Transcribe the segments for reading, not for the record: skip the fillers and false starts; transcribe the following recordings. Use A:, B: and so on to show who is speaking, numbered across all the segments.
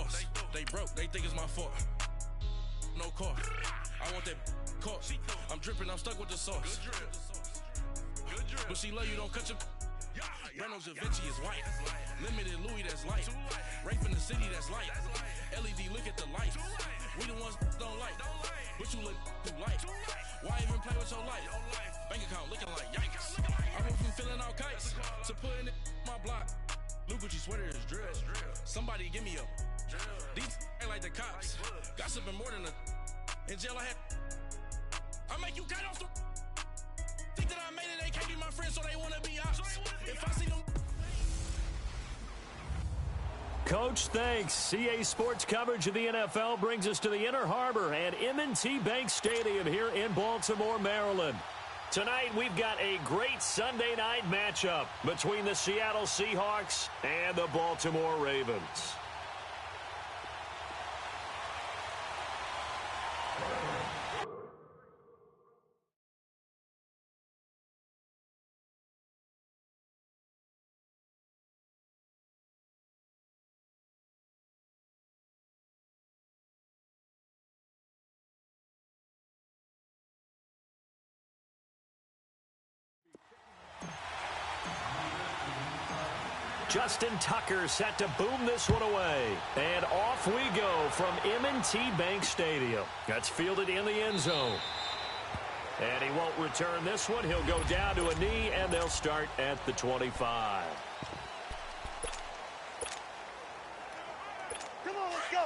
A: thoughts. They broke, they think it's my fault. No car. I want that caught. I'm dripping, I'm stuck with the sauce. But she love you, don't cut your. Reynolds Da Vinci is white. Limited Louis, that's light. Rape in the city, that's light. LED, look at the lights. We the ones don't like. But you look too light. Why even play with your life? Bank account looking like yikes. I went from filling out kites to putting it in my block. Blue Gucci sweater is drill. Somebody give me a. These ain't like the cops. Gossiping more than a. In jail I had. I make you cut off the. Think that I made it, they can't be my friends, so they wanna be ops. If I see them.
B: Coach, thanks. CA Sports coverage of the NFL brings us to the Inner Harbor and M&T Bank Stadium here in Baltimore, Maryland. Tonight, we've got a great Sunday night matchup between the Seattle Seahawks and the Baltimore Ravens. Justin Tucker set to boom this one away. And off we go from M&T Bank Stadium. That's fielded in the end zone. And he won't return this one. He'll go down to a knee, and they'll start at the 25.
C: Come on, let's go.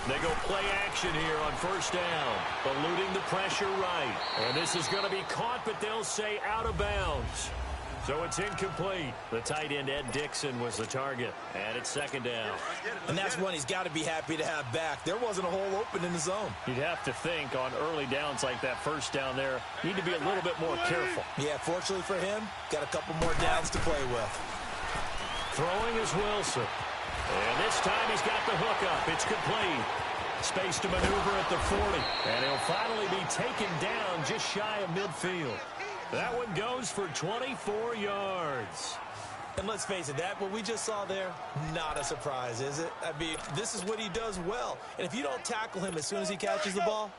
B: They go play action here on first down. Eluding the pressure right. And this is going to be caught, but they'll say out of bounds. So it's incomplete. The tight end, Ed Dixon, was the target. And it's second down.
D: And that's one he's got to be happy to have back. There wasn't a hole open in the zone.
B: You'd have to think on early downs like that first down there, need to be a little bit more careful.
D: Yeah, fortunately for him, got a couple more downs to play with.
B: Throwing is Wilson. And this time he's got the hook up. It's complete. Space to maneuver at the 40. And he'll finally be taken down just shy of midfield. That one goes for 24 yards.
D: And let's face it, that what we just saw there, not a surprise, is it? I mean, this is what he does well. And if you don't tackle him as soon as he catches the ball,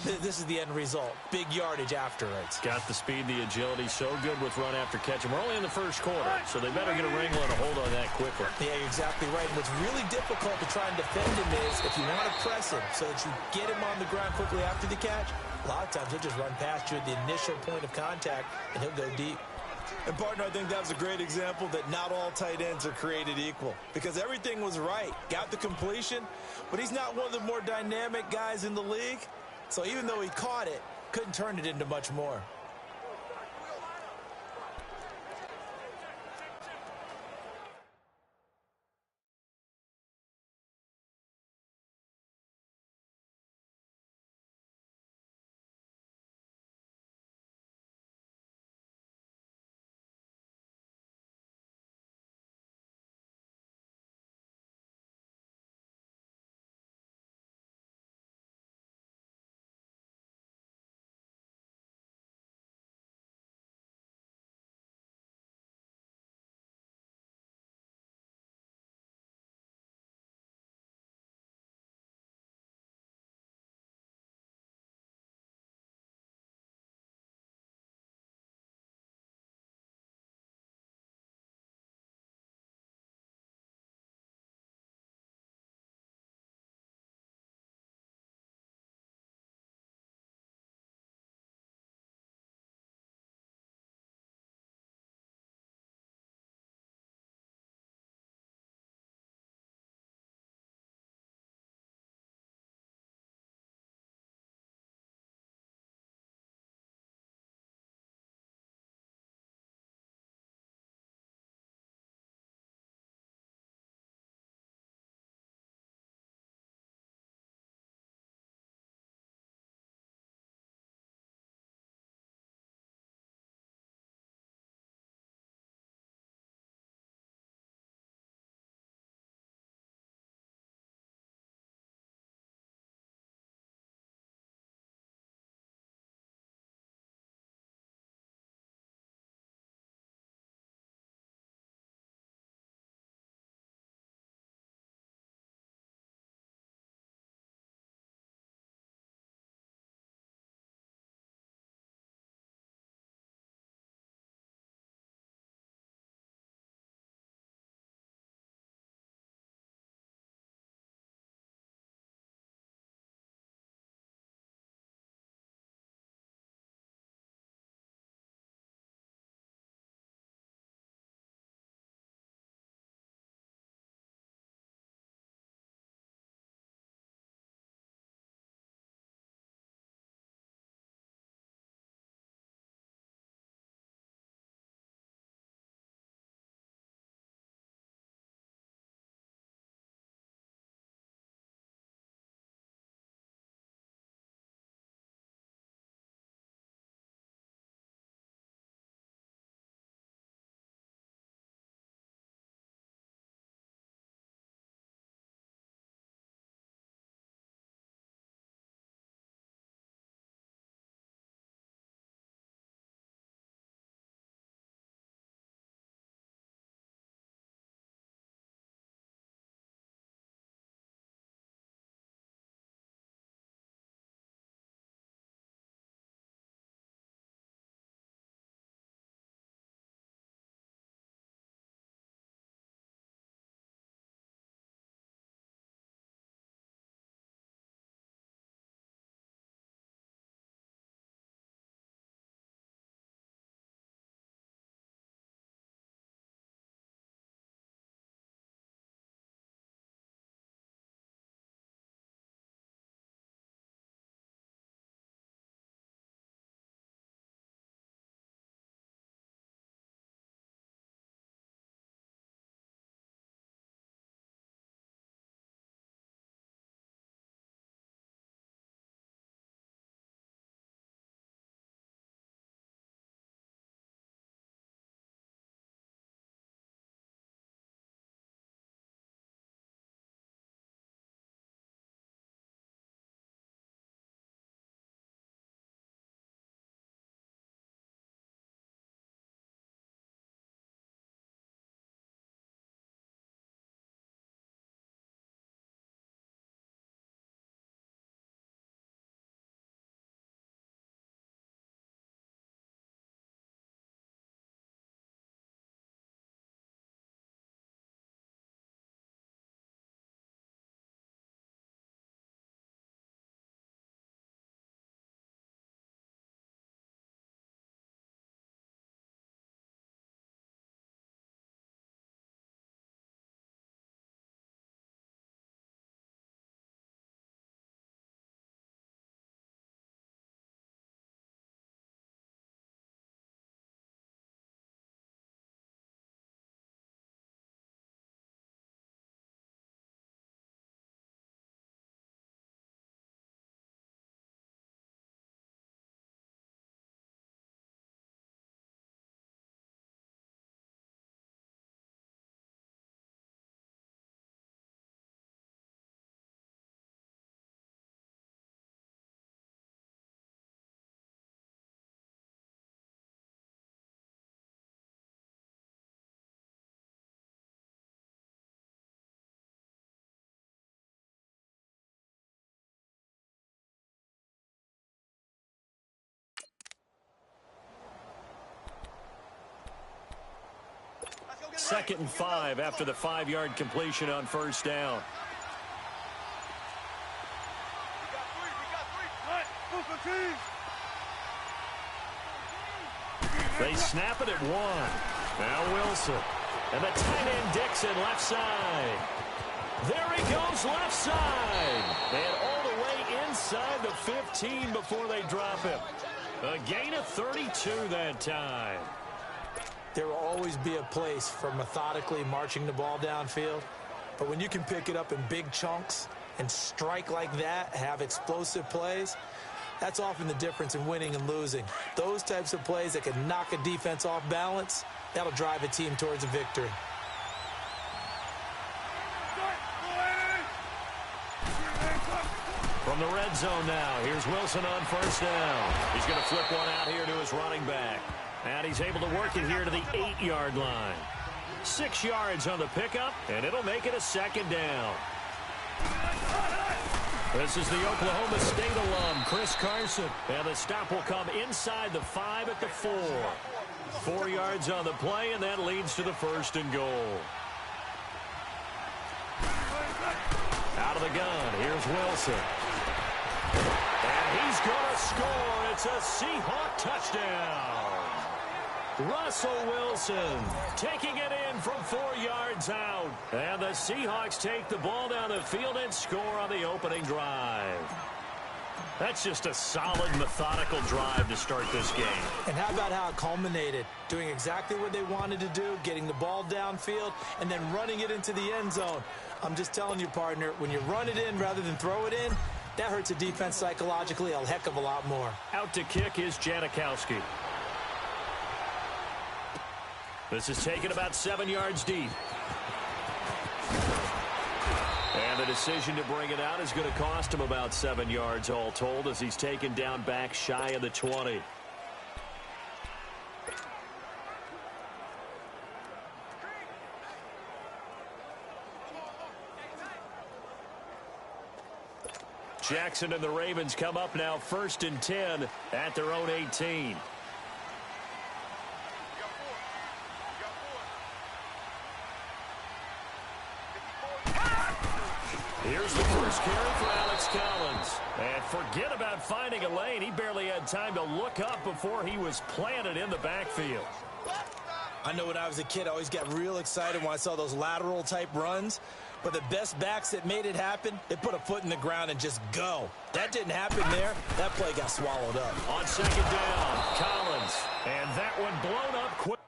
D: this is the end result. Big yardage afterwards.
B: Got the speed, the agility, so good with run after catch. And we're only in the first quarter, so they better get a wrangle and a hold on that quickly.
D: Yeah, you're exactly right. And what's really difficult to try and defend him is if you want to press him so that you get him on the ground quickly after the catch, a lot of times he'll just run past you at the initial point of contact, and he'll go deep. And, partner, I think that was a great example that not all tight ends are created equal because everything was right. Got the completion, but he's not one of the more dynamic guys in the league. So even though he caught it, couldn't turn it into much more.
B: 2nd and 5 after the 5-yard completion on first down. They snap it at 1. Now Wilson. And the tight end Dixon left side. There he goes left side. And all the way inside the 15 before they drop him. A gain of 32 that time.
D: There will always be a place for methodically marching the ball downfield. But when you can pick it up in big chunks and strike like that, have explosive plays, that's often the difference in winning and losing. Those types of plays that can knock a defense off balance, that'll drive a team towards a victory.
B: From the red zone now, here's Wilson on first down. He's going to flip one out here to his running back. And he's able to work it here to the 8-yard line. 6 yards on the pickup, and it'll make it a 2nd down. This is the Oklahoma State alum, Chris Carson. And the stop will come inside the 5 at the 4. 4 yards on the play, and that leads to the 1st and goal. Out of the gun, here's Wilson. And he's going to score. It's a Seahawk touchdown. Russell Wilson taking it in from 4 yards out. And the Seahawks take the ball down the field and score on the opening drive. That's just a solid, methodical drive to start this game.
D: And how about how it culminated? Doing exactly what they wanted to do, getting the ball downfield, and then running it into the end zone. I'm just telling you, partner, when you run it in rather than throw it in, that hurts a defense psychologically a heck of a lot more.
B: Out to kick is Janikowski. This is taken about 7 yards deep. And the decision to bring it out is going to cost him about 7 yards all told as he's taken down back shy of the 20. Jackson and the Ravens come up now 1st and 10 at their own 18. Here's the first carry for Alex Collins. And forget about finding a lane. He barely had time to look up before he was planted in the backfield.
D: I know when I was a kid, I always got real excited when I saw those lateral type runs. But the best backs that made it happen, they put a foot in the ground and just go. That didn't happen there. That play got swallowed up.
B: On 2nd down, Collins. And that one blown up quick.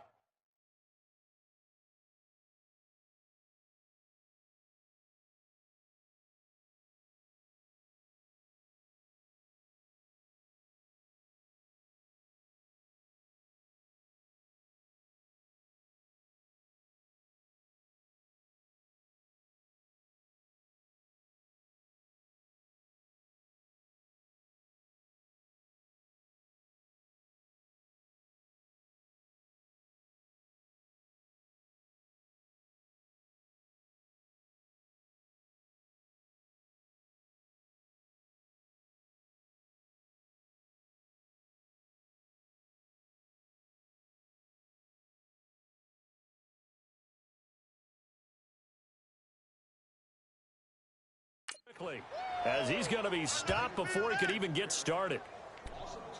B: As he's going to be stopped before he could even get started.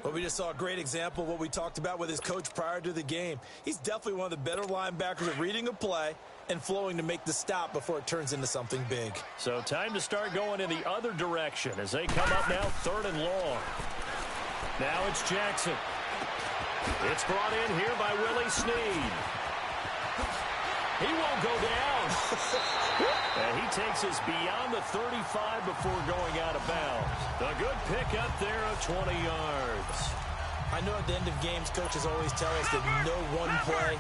D: Well, we just saw a great example of what we talked about with his coach prior to the game. He's definitely one of the better linebackers at reading a play and flowing to make the stop before it turns into something big.
B: So time to start going in the other direction as they come up now 3rd and long. Now it's Jackson. It's brought in here by Willie Snead. He won't go down. And he takes us beyond the 35 before going out of bounds. A good pick up there of 20 yards.
D: I know at the end of games, coaches always tell us that no one play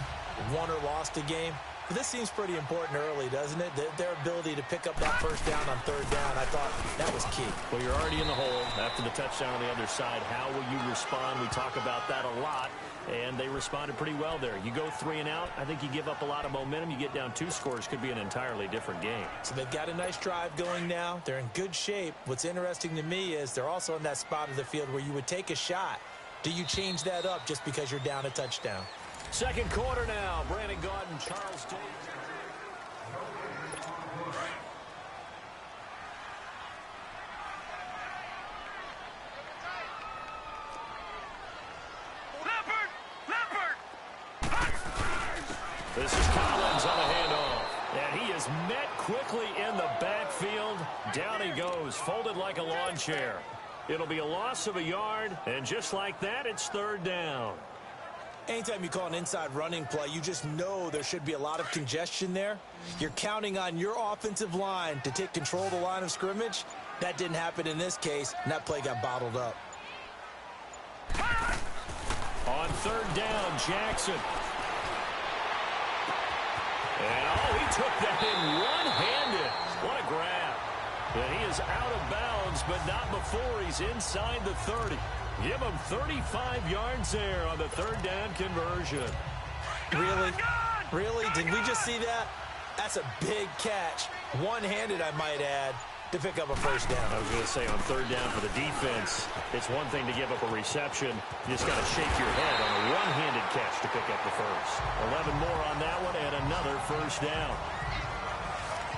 D: won or lost a game. But this seems pretty important early, doesn't it? Their ability to pick up that first down on 3rd down, I thought that was key.
B: Well, you're already in the hole after the touchdown on the other side. How will you respond? We talk about that a lot, and they responded pretty well there. You go 3 and out, I think you give up a lot of momentum. You get down 2 scores, could be an entirely different game.
D: So they've got a nice drive going now. They're in good shape. What's interesting to me is they're also in that spot of the field where you would take a shot. Do you change that up just because you're down a touchdown?
B: Second quarter now. Brandon Gaudin, Charles Davis. This is Collins on the handoff. And he is met quickly in the backfield. Down he goes, folded like a lawn chair. It'll be a loss of a yard, and just like that, it's third down.
D: Anytime you call an inside running play, you just know there should be a lot of congestion there. You're counting on your offensive line to take control of the line of scrimmage. That didn't happen in this case, and that play got bottled up.
B: On third down, Jackson. And, he took that in one-handed. What a grab. And he is out of bounds, but not before he's inside the 30. Give him 35 yards there on the third down conversion.
D: Really? Really? Did we just see that? That's a big catch. One-handed, I might add, to pick up a first down.
B: I was going to say, on third down for the defense, it's one thing to give up a reception. You just got to shake your head on a one-handed catch to pick up the first. 11 more on that one and another first down.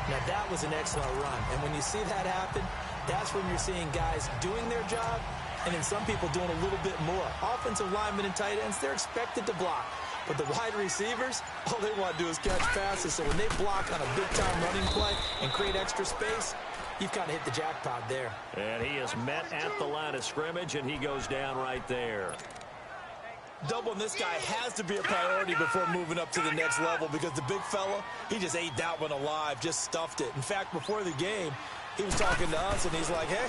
D: Now, that was an excellent run. And when you see that happen, that's when you're seeing guys doing their job and then some people doing a little bit more. Offensive linemen and tight ends, they're expected to block. But the wide receivers, all they want to do is catch passes. So when they block on a big-time running play and create extra space, you've kind of hit the jackpot there.
B: And he is met at the line of scrimmage, and he goes down right there.
D: Doubling this guy has to be a priority before moving up to the next level because the big fella, he just ate that one alive, just stuffed it. In fact, before the game, he was talking to us, and he's like, hey,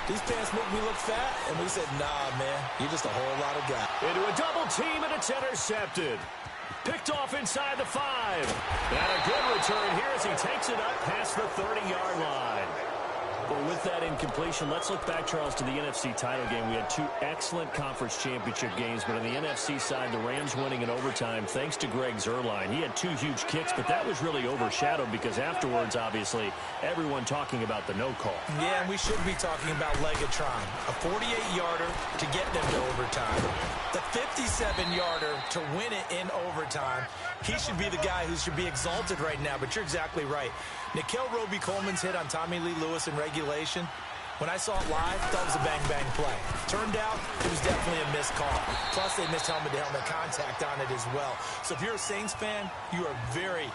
D: these pants make me look fat. And we said, nah, man, you're just a whole lot of guy.
B: Into a double team, and it's intercepted. Picked off inside the 5. And a good return here as he takes it up past the 30-yard line. But with that incompletion, let's look back, Charles, to the NFC title game. We had two excellent conference championship games, but on the NFC side, the Rams winning in overtime thanks to Greg Zuerlein. He had 2 huge kicks, but that was really overshadowed because afterwards, obviously, everyone talking about the no call.
D: Yeah, and we should be talking about Legatron, a 48-yarder to get them to overtime. The 57-yarder to win it in overtime. He should be the guy who should be exalted right now, but you're exactly right. Nikel Roby-Coleman's hit on Tommy Lee Lewis in regulation. When I saw it live, that was a bang-bang play. Turned out, it was definitely a missed call. Plus, they missed helmet-to-helmet contact on it as well. So if you're a Saints fan, you are very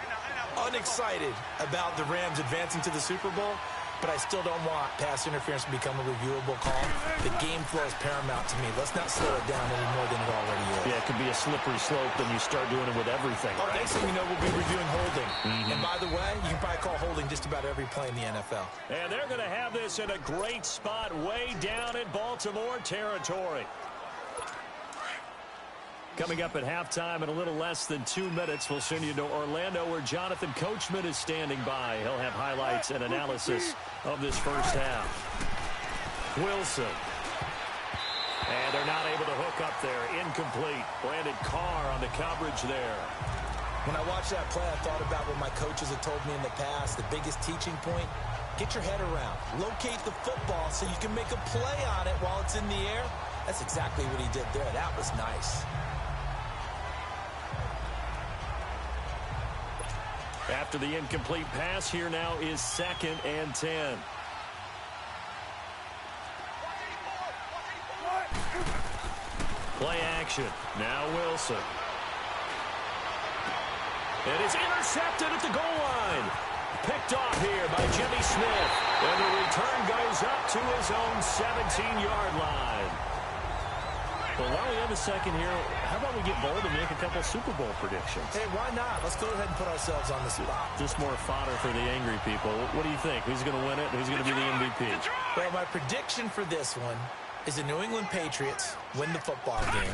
D: unexcited about the Rams advancing to the Super Bowl. But I still don't want pass interference to become a reviewable call. The game flow is paramount to me. Let's not slow it down any more than it already is.
B: Yeah, it could be a slippery slope when you start doing it with everything.
D: Oh, next thing you know, we'll be reviewing holding. And by the way, you can probably call holding just about every play in the NFL.
B: And they're going to have this in a great spot way down in Baltimore territory. Coming up at halftime in a little less than 2 minutes, we'll send you to Orlando where Jonathan Coachman is standing by. He'll have highlights and analysis of this first half. Wilson. And they're not able to hook up there. Incomplete. Brandon Carr on the coverage there.
D: When I watched that play, I thought about what my coaches had told me in the past. The biggest teaching point, get your head around. Locate the football so you can make a play on it while it's in the air. That's exactly what he did there. That was nice.
B: After the incomplete pass, here now is 2nd and 10. Play action. Now Wilson. It is intercepted at the goal line. Picked off here by Jimmy Smith. And the return goes up to his own 17-yard line. Well, while we have a second here, how about we get bold and make a couple Super Bowl predictions?
D: Hey, why not? Let's go ahead and put ourselves on the spot.
B: Just more fodder for the angry people. What do you think? Who's going to win it? Who's going to be the MVP?
D: Well, my prediction for this one is the New England Patriots win the football game.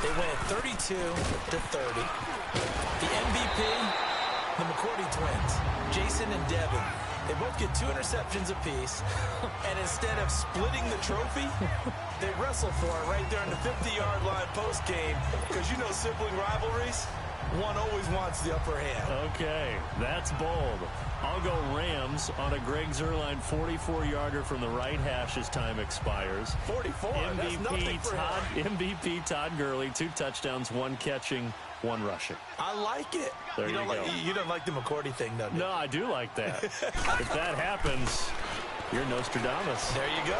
D: They win it 32-30. The MVP, the McCourty twins, Jason and Devin. They both get 2 interceptions apiece, and instead of splitting the trophy, they wrestle for it right there on the 50-yard line post-game, because you know sibling rivalries, One always wants the upper hand.
B: Okay, that's bold. I'll go Rams on a Greg Zuerlein 44-yarder from the right hash as time expires.
D: 44, that's nothing for him.
B: MVP Todd Gurley, 2 touchdowns, 1 catching, 1 rushing.
D: I like it.
B: There you go.
D: You don't like the McCourty thing, though, do you?
B: No, I do like that. If that happens, you're Nostradamus.
D: There you go.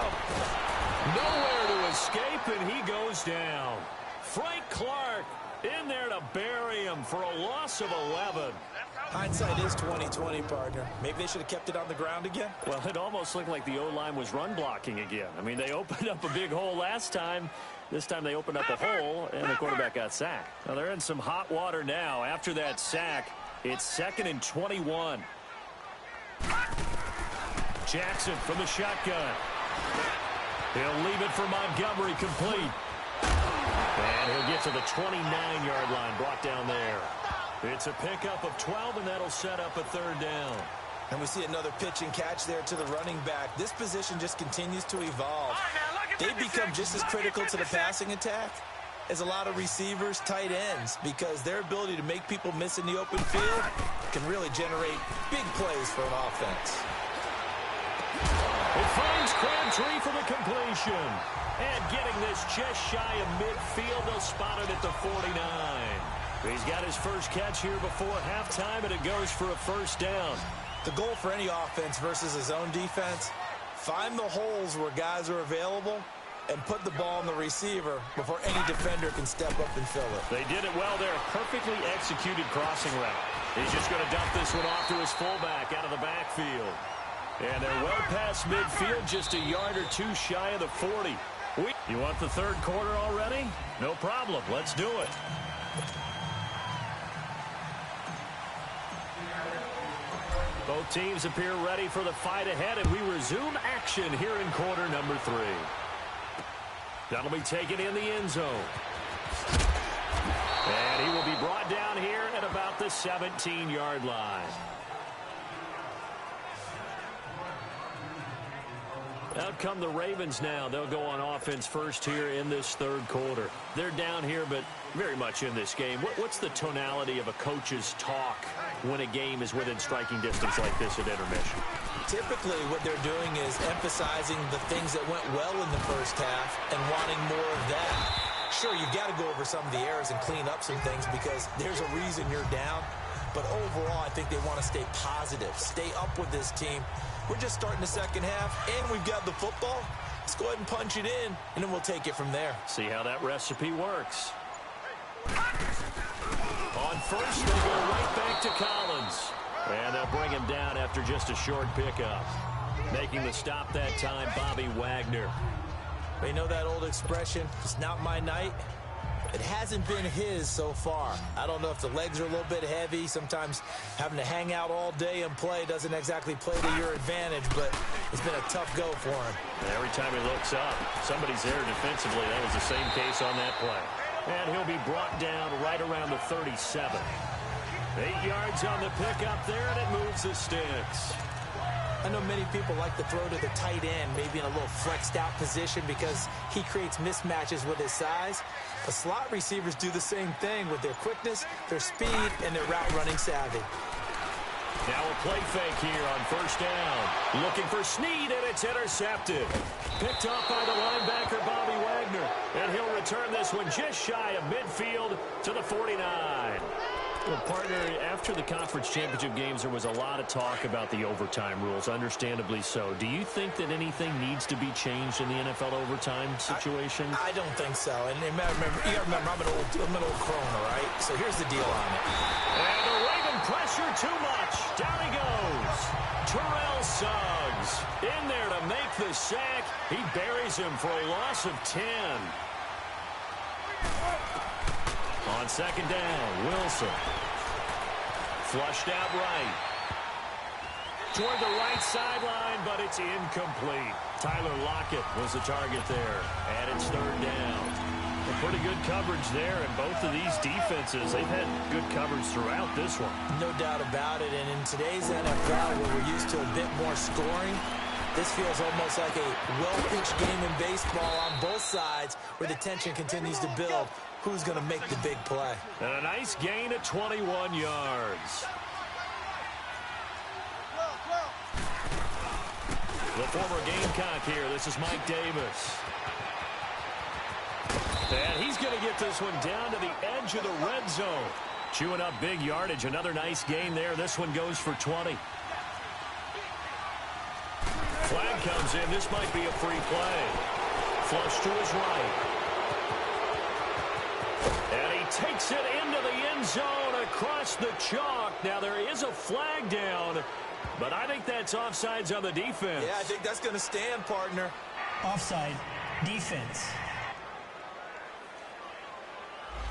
B: Nowhere to escape, and he goes down. Frank Clark in there to bury him for a loss of 11.
D: Hindsight is 20/20, partner. Maybe they should have kept it on the ground again.
B: Well, it almost looked like the O-line was run blocking again. I mean, they opened up a big hole last time. This time they opened up a hole, and the quarterback got sacked. Now, they're in some hot water now. After that sack, it's 2nd and 21. Jackson from the shotgun. He'll leave it for Montgomery, complete. And he'll get to the 29-yard line, brought down there. It's a pickup of 12, and that'll set up a 3rd down.
D: And we see another pitch and catch there to the running back. This position just continues to evolve. They become just as critical to the passing attack as a lot of receivers, tight ends, because their ability to make people miss in the open field can really generate big plays for an offense.
B: It finds Crabtree for the completion. And getting this just shy of midfield, they'll spot it at the 49. He's got his first catch here before halftime, and it goes for a 1st down.
D: The goal for any offense versus a zone defense, find the holes where guys are available and put the ball on the receiver before any defender can step up and fill it.
B: They did it well there. Perfectly executed crossing route. He's just going to dump this one off to his fullback out of the backfield. And they're well past midfield, just a yard or 2 shy of the 40. You want the 3rd quarter already? No problem. Let's do it. Both teams appear ready for the fight ahead, and we resume action here in quarter number 3. That'll be taken in the end zone. And he will be brought down here at about the 17-yard line. Out come the Ravens now. They'll go on offense first here in this 3rd quarter. They're down here, but very much in this game. What's the tonality of a coach's talk when a game is within striking distance like this at intermission?
D: Typically, what they're doing is emphasizing the things that went well in the first half and wanting more of that. Sure, you've got to go over some of the errors and clean up some things because there's a reason you're down. But overall, I think they want to stay positive, stay up with this team. We're just starting the second half, and we've got the football. Let's go ahead and punch it in, and then we'll take it from there.
B: See how that recipe works. On first, they go right back to Collins. And they'll bring him down after just a short pickup. Making the stop that time, Bobby Wagner.
D: You know that old expression, it's not my night? It hasn't been his so far. I don't know if the legs are a little bit heavy. Sometimes having to hang out all day and play doesn't exactly play to your advantage, but it's been a tough go for him.
B: And every time he looks up, somebody's there defensively. That was the same case on that play. And he'll be brought down right around the 37. 8 yards on the pickup there, and it moves the sticks.
D: I know many people like to throw to the tight end, maybe in a little flexed out position because he creates mismatches with his size. The slot receivers do the same thing with their quickness, their speed, and their route running savvy.
B: Now a play fake here on first down. Looking for Snead, and it's intercepted. Picked off by the linebacker, Bobby Wagner. And he'll return this one just shy of midfield to the 49. Well, partner, after the conference championship games, there was a lot of talk about the overtime rules, understandably so. Do you think that anything needs to be changed in the NFL overtime situation?
D: I don't think so. And you got to remember, I'm an old crone, all right? So here's the deal on it.
B: And the Raven pressure too much. Down he goes. Terrell Suggs in there to make the sack. He buries him for a loss of 10. On second down, Wilson. Flushed out right. Toward the right sideline, but it's incomplete. Tyler Lockett was the target there, and it's third down. Pretty good coverage there, and both of these defenses, they've had good coverage throughout this one.
D: No doubt about it, and in today's NFL, where we're used to a bit more scoring, this feels almost like a well-pitched game in baseball on both sides where the tension continues to build. who's going to make the big play.
B: And a nice gain of 21 yards. The former Gamecock here. This is Mike Davis. And he's going to get this one down to the edge of the red zone. Chewing up big yardage. Another nice gain there. This one goes for 20. Flag comes in. This might be a free play. Flush to his right. And he takes it into the end zone across the chalk. Now there is a flag down, but I think that's offsides on the defense.
D: Yeah, I think that's going to stand, partner.
C: Offside, defense.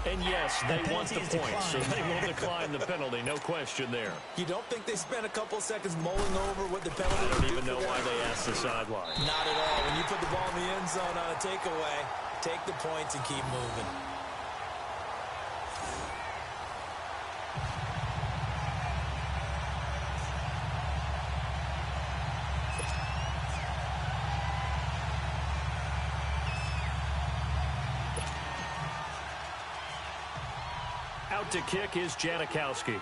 B: And yes, they want the point, so they will decline the penalty. No question there.
D: You don't think they spent a couple seconds mulling over what the penalty
B: I
D: would
B: don't
D: do
B: even know
D: for
B: why
D: them?
B: they asked the sideline.
D: Not at all. When you put the ball in the end zone on a takeaway, take the points and keep moving.
B: Out to kick is Janikowski.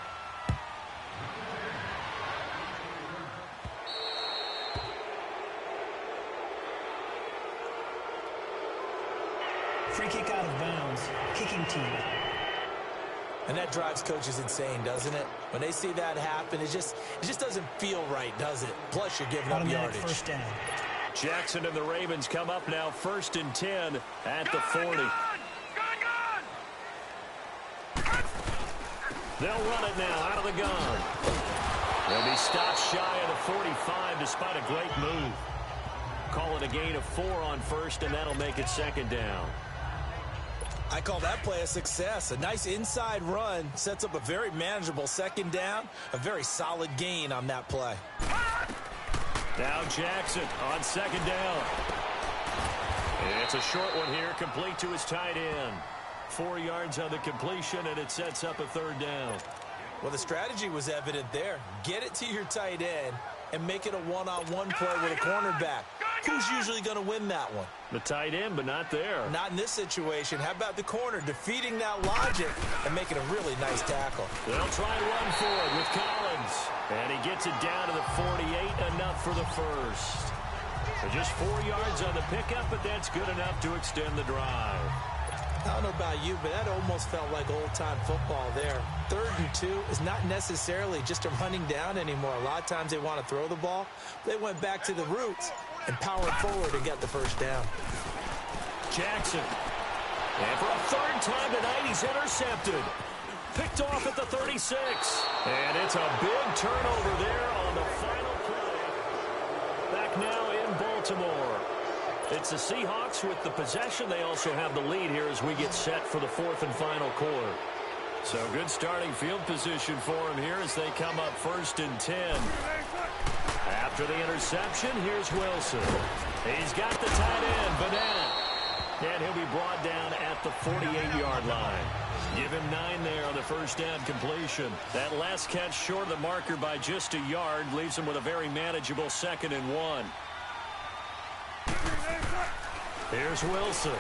C: Free kick out of bounds. Kicking team.
D: And that drives coaches insane, doesn't it? When they see that happen, it just doesn't feel right, does it? Plus, you're giving up
C: Automatic
D: yardage.
C: first down.
B: Jackson and the Ravens come up now 1st and 10 at the 40. They'll run it now out of the gun. They'll be stopped shy of the 45 despite a great move. Call it a gain of 4 on first, and that'll make it 2nd down.
D: I call that play a success. A nice inside run sets up a very manageable 2nd down. A very solid gain on that play.
B: Now Jackson on 2nd down. It's a short one here, complete to his tight end. 4 yards on the completion, and it sets up a 3rd down.
D: Well, the strategy was evident there. Get it to your tight end and make it a one-on-one play with a cornerback. Who's usually going to win that one?
B: The tight end, but not there.
D: Not in this situation. How about the corner defeating that logic and making a really nice tackle?
B: They'll try and run for it with Collins. And he gets it down to the 48, enough for the first. So just 4 yards on the pickup, but that's good enough to extend the drive.
D: I don't know about you, but that almost felt like old-time football there. 3rd and 2 is not necessarily just a running down anymore. A lot of times they want to throw the ball. They went back to the roots and powered forward and got the first down.
B: Jackson. And for a 3rd time tonight, he's intercepted. Picked off at the 36. And it's a big turnover there on the final play. Back now in Baltimore. It's the Seahawks with the possession. They also have the lead here as we get set for the 4th and final quarter. So good starting field position for him here as they come up 1st and 10. After the interception, here's Wilson. He's got the tight end, Vanette. And he'll be brought down at the 48-yard line. Give him 9 there on the first down completion. That last catch short of the marker by just a yard leaves him with a very manageable 2nd and 1. Here's Wilson.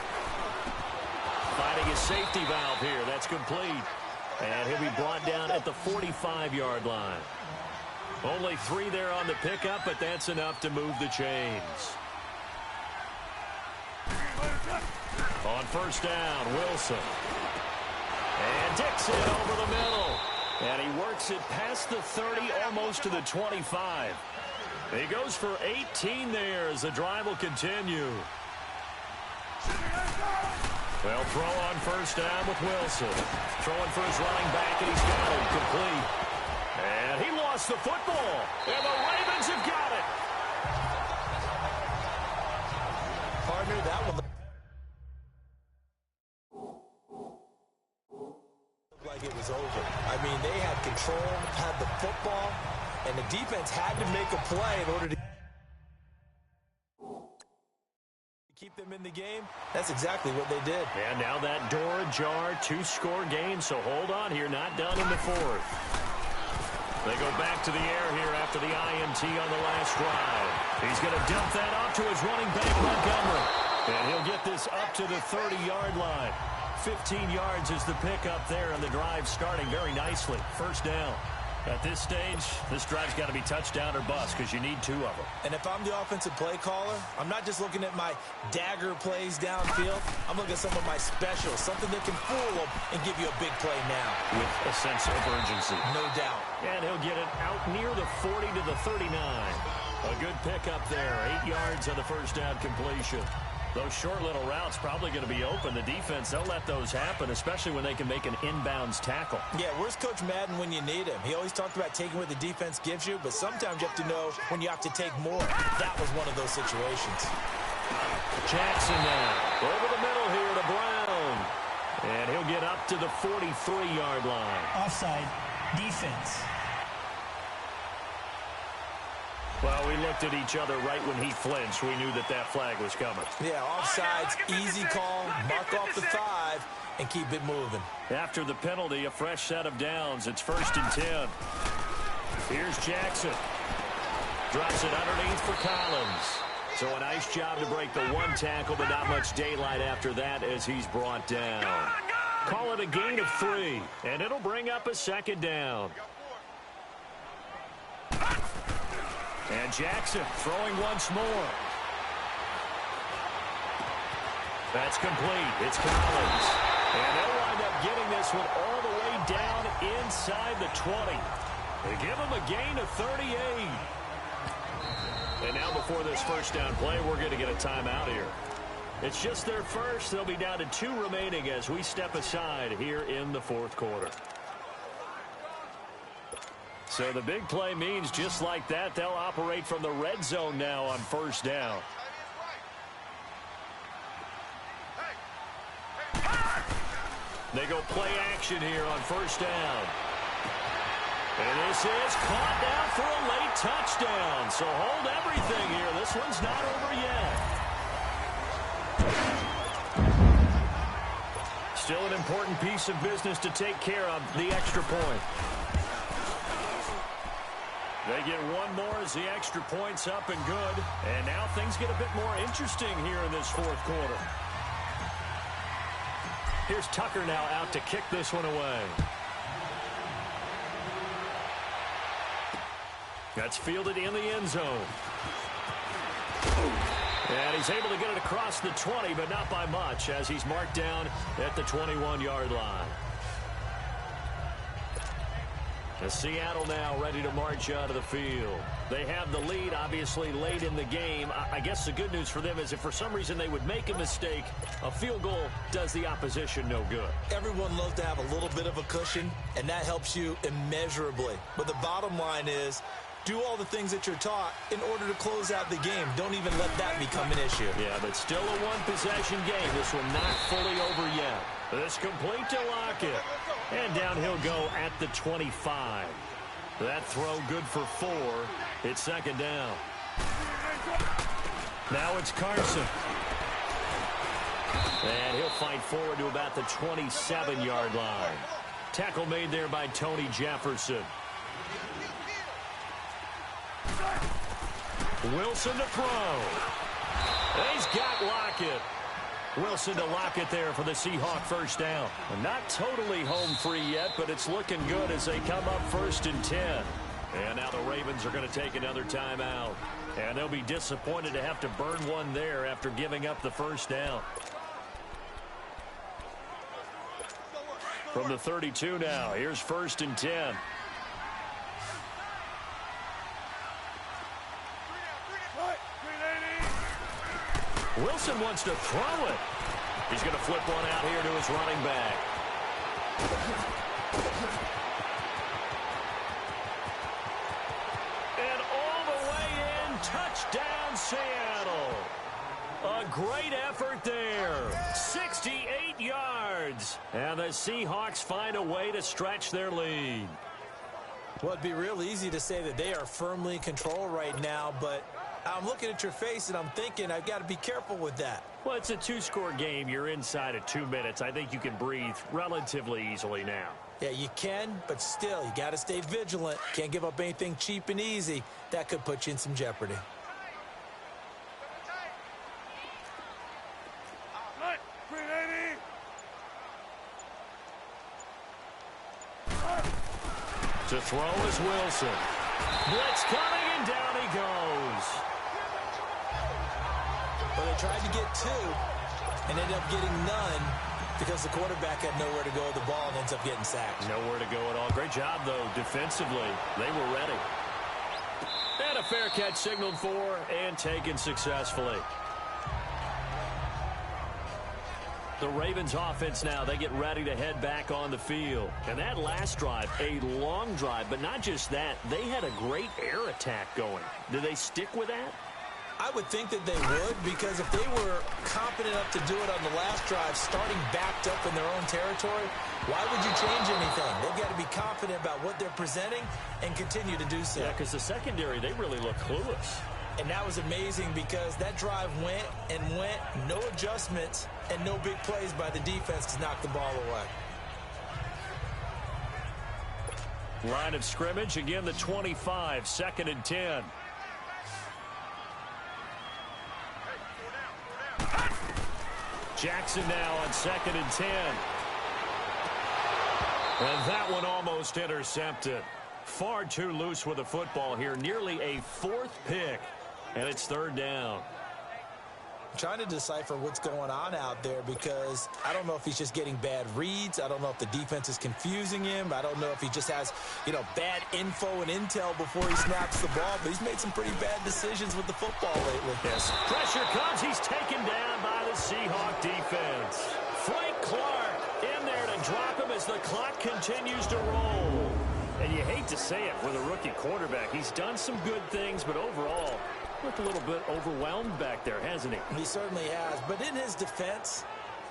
B: Finding his safety valve here. That's complete. And he'll be brought down at the 45-yard line. Only 3 there on the pickup, but that's enough to move the chains. On first down, Wilson. And Dixon over the middle. And he works it past the 30, almost to the 25. He goes for 18 there as the drive will continue. Well, throw on first down with Wilson. Throwing for his running back, and he's got it complete. And he lost the football. And the Ravens have got it.
D: Partner, that one looked like it was over. I mean, they had control, had the football, and the defense had to make a play in order to keep them in the game. That's exactly what they did.
B: And now that door ajar, 2-score game, so hold on here, not done in the 4th. They go back to the air here after the INT on the last drive. He's going to dump that off to his running back, Montgomery. And he'll get this up to the 30-yard line. 15 yards is the pickup there, and the drive starting very nicely. First down. At this stage, this drive's got to be touchdown or bust because you need 2 of them.
D: And if I'm the offensive play caller, I'm not just looking at my dagger plays downfield. I'm looking at some of my specials, something that can fool them and give you a big play now.
B: With a sense of urgency.
D: No doubt.
B: And he'll get it out near the 40 to the 39. A good pickup there. 8 yards on the first down completion. Those short little routes probably going to be open. The defense, they'll let those happen, especially when they can make an inbounds tackle. Yeah, where's Coach Madden when you need him? He always talked about taking what the defense gives you, but sometimes you have to know when you have to take more. That was one of those situations. Jackson now. Over the middle here to Brown. And he'll get up to the 43-yard line.
C: Offside. Defense.
B: Well, we looked at each other right when he flinched. We knew that that flag was coming.
D: Yeah, offsides, easy call, mark off the 5, and keep it moving.
B: After the penalty, a fresh set of downs. It's 1st and 10. Here's Jackson. Drops it underneath for Collins. So a nice job to break the 1 tackle, but not much daylight after that as he's brought down. Call it a gain of 3, and it'll bring up a 2nd down. And Jackson throwing once more. That's complete. It's Collins. And they'll wind up getting this one all the way down inside the 20. They give him a gain of 38. And now before this first down play, we're going to get a timeout here. It's just their first. They'll be down to 2 remaining as we step aside here in the 4th quarter. So the big play means just like that, they'll operate from the red zone now on first down. They go play action here on first down. And this is caught down for a late touchdown. So hold everything here. This one's not over yet. Still an important piece of business to take care of, the extra point. They get one more as the extra point's up and good. And now things get a bit more interesting here in this 4th quarter. Here's Tucker now out to kick this one away. That's fielded in the end zone. And he's able to get it across the 20, but not by much, as he's marked down at the 21-yard line. And Seattle now ready to march out of the field. They have the lead, obviously, late in the game. I guess the good news for them is if for some reason they would make a mistake, a field goal does the opposition no good.
D: Everyone loves to have a little bit of a cushion, and that helps you immeasurably. But the bottom line is, do all the things that you're taught in order to close out the game. Don't even let that become an issue.
B: Yeah, but still a one-possession game. This one not fully over yet. This complete to Lockett. And down he'll go at the 25. That throw good for 4. It's 2nd down. Now it's Carson. And he'll fight forward to about the 27-yard line. Tackle made there by Tony Jefferson. Wilson to throw. He's got Lockett. Wilson to Lockett there for the Seahawk first down. Not totally home free yet, but it's looking good as they come up 1st and 10. And now the Ravens are going to take another timeout. And they'll be disappointed to have to burn one there after giving up the first down. From the 32 now, here's 1st and 10. Wilson wants to throw it. He's going to flip one out here to his running back. And all the way in, touchdown Seattle. A great effort there. 68 yards. And the Seahawks find a way to stretch their lead.
D: Well, it'd be real easy to say that they are firmly in control right now, but I'm looking at your face and I'm thinking I've got to be careful with that.
B: Well, it's a 2-score game. You're inside of 2 minutes. I think you can breathe relatively easily now.
D: Yeah, you can, but still, you got to stay vigilant. Can't give up anything cheap and easy. That could put you in some jeopardy.
B: To throw is Wilson. Blitz coming, and down he goes.
D: Well, they tried to get 2 and ended up getting none because the quarterback had nowhere to go with the ball and ends up getting sacked.
B: Nowhere to go at all. Great job, though, defensively. They were ready. And a fair catch signaled for and taken successfully. The Ravens offense now, they get ready to head back on the field. And that last drive, a long drive, but not just that, they had a great air attack going. Did they stick with that?
D: I would think that they would, because if they were competent enough to do it on the last drive, starting backed up in their own territory, why would you change anything? They've got to be confident about what they're presenting and continue to do so.
B: Yeah, because the secondary, they really look clueless.
D: And that was amazing because that drive went and went, no adjustments, and no big plays by the defense to knock the ball away.
B: Line of scrimmage, again the 25, 2nd and 10. Jackson now on 2nd and 10. And that one almost intercepted. Far too loose with the football here. Nearly a 4th pick. And it's 3rd down.
D: I'm trying to decipher what's going on out there because I don't know if he's just getting bad reads. I don't know if the defense is confusing him. I don't know if he just has, bad info and intel before he snaps the ball. But he's made some pretty bad decisions with the football lately.
B: Yes. Pressure comes. He's taken down by the Seahawk defense. Frank Clark in there to drop him as the clock continues to roll. And you hate to say it with a rookie quarterback. He's done some good things, but overall, looked a little bit overwhelmed back there, hasn't he?
D: He certainly has. But in his defense,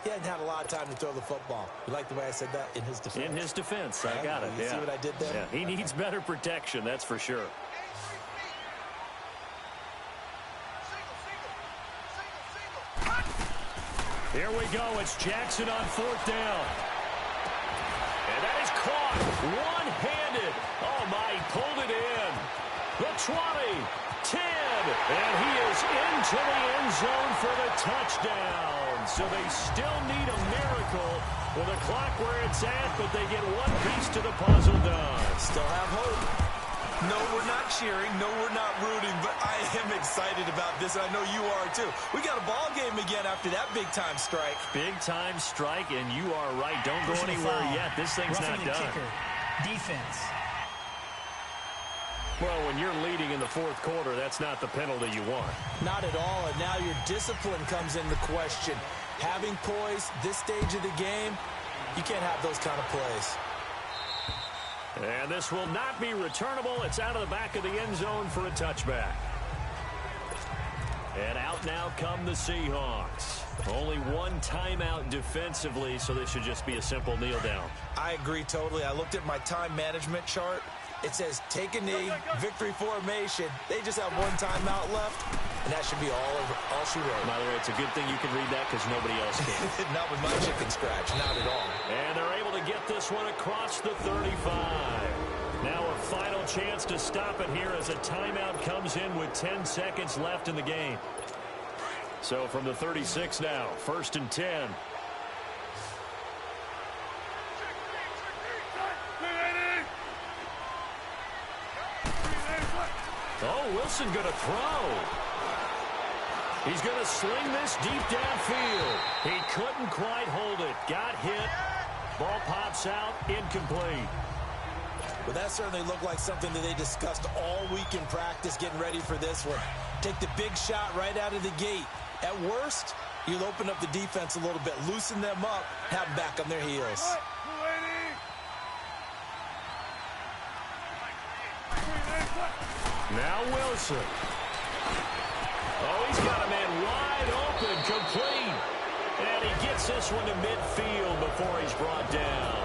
D: he hadn't had a lot of time to throw the football. You like the way I said that? In his defense.
B: In his defense. I got it.
D: You see what I did there?
B: Yeah, he needs better protection, that's for sure. Here we go. It's Jackson on 4th down. And that is caught one-handed. Oh, my, he pulled it in. The 20, 10, and he is into the end zone for the touchdown. So they still need a miracle with the clock where it's at, but they get one piece to the puzzle done.
D: Still have hope. No, we're not cheering. No, we're not rooting, but I am excited about this, and I know you are too. We got a ball game again after that big-time strike.
B: Big-time strike, and you are right. Don't go anywhere yet. This thing's not done.
C: Kicker. Defense.
B: Well, when you're leading in the 4th quarter, that's not the penalty you want.
D: Not at all, and now your discipline comes into question. Having poise this stage of the game, you can't have those kind of plays.
B: And this will not be returnable. It's out of the back of the end zone for a touchback. And out now come the Seahawks. Only one timeout defensively, so this should just be a simple kneel down.
D: I agree totally. I looked at my time management chart. It says take a knee, victory formation. They just have one timeout left, and that should be all she wrote.
B: By the way, it's a good thing you can read that because nobody else can.
D: Not with my chicken scratch, not at all.
B: And they're able to get this one across the 35. Now a final chance to stop it here as a timeout comes in with 10 seconds left in the game. So from the 36 now, 1st and 10. Oh, Wilson going to throw. He's going to sling this deep downfield. He couldn't quite hold it. Got hit. Ball pops out. Incomplete.
D: Well, that certainly looked like something that they discussed all week in practice getting ready for this one. Take the big shot right out of the gate. At worst, you'll open up the defense a little bit, loosen them up, have them back on their heels.
B: Now Wilson. Oh, he's got a man wide open, complete. And he gets this one to midfield before he's brought down.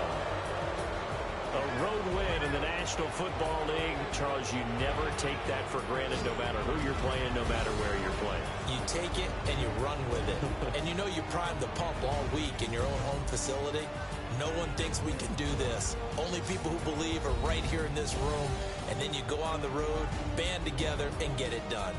B: A road win in the National Football League. Charles, you never take that for granted no matter who you're playing, no matter where you're playing.
D: You take it and you run with it. And you know you primed the pump all week in your own home facility. No one thinks we can do this. Only people who believe are right here in this room. And then you go on the road, band together, and get it done.